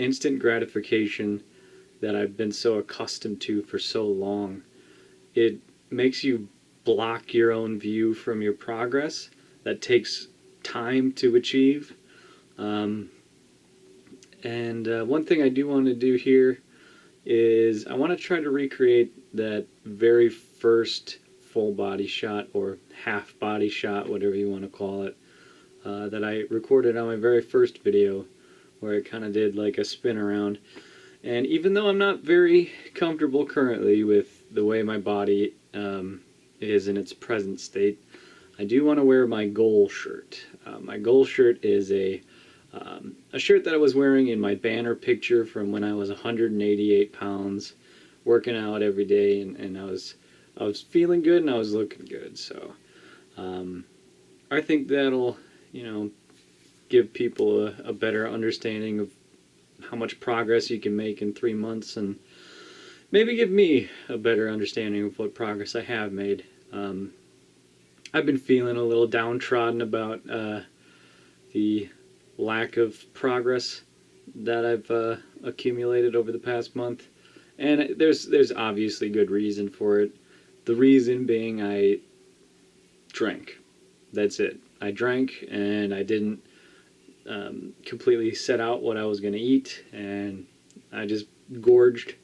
instant gratification that I've been so accustomed to for so long. It makes you block your own view from your progress that takes time to achieve. And one thing I do want to do here is I want to try to recreate that very first full body shot, or half body shot, whatever you want to call it, that I recorded on my very first video, where I kind of did like a spin around. And even though I'm not very comfortable currently with the way my body is in its present state, I do want to wear my goal shirt. My goal shirt is a shirt that I was wearing in my banner picture from when I was 188 pounds, working out every day, and I was feeling good and I was looking good. So I think that'll, give people a better understanding of how much progress you can make in 3 months, and maybe give me a better understanding of what progress I have made. I've been feeling a little downtrodden about the lack of progress that I've accumulated over the past month, and there's obviously good reason for it. The reason being I drank. That's it. I drank and I didn't completely set out what I was going to eat, and I just gorged,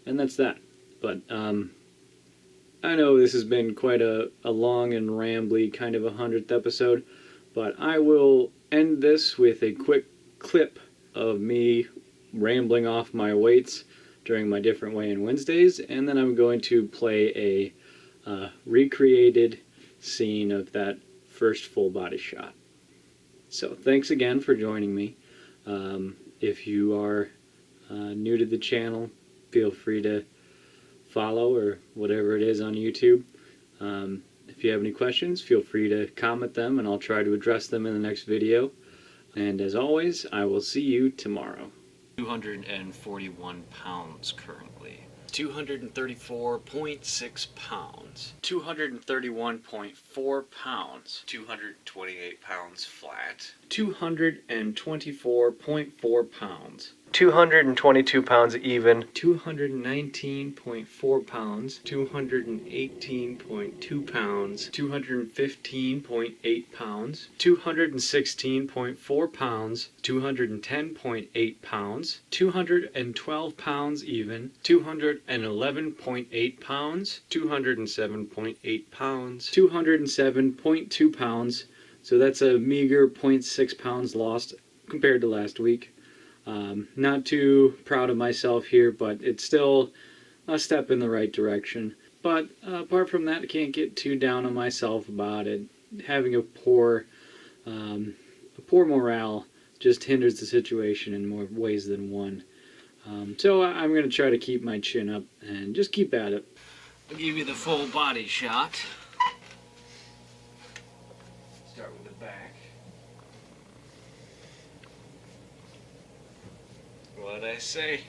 and that's that. But I know this has been quite a long and rambly kind of 100th episode, but I will end this with a quick clip of me rambling off my weights during my different weigh-in Wednesdays, and then I'm going to play a recreated scene of that first full body shot. So thanks again for joining me. If you are new to the channel, feel free to follow or whatever it is on YouTube. If you have any questions, feel free to comment them and I'll try to address them in the next video. And as always, I will see you tomorrow. 241 pounds currently. 234.6 pounds. 231.4 pounds. 228 pounds flat. 224.4 pounds. 222 pounds even. 219.4 pounds. 218.2 pounds. 215.8 pounds. 216.4 pounds. 210.8 pounds. 212 pounds even. 211.8 pounds. 207.8 pounds. 207.2 pounds. So that's a meager 0.6 pounds lost compared to last week. Not too proud of myself here, but it's still a step in the right direction. But apart from that, I can't get too down on myself about it. Having a poor morale just hinders the situation in more ways than one. So I'm going to try to keep my chin up and just keep at it. I'll give you the full body shot. Start with the back. What'd I say?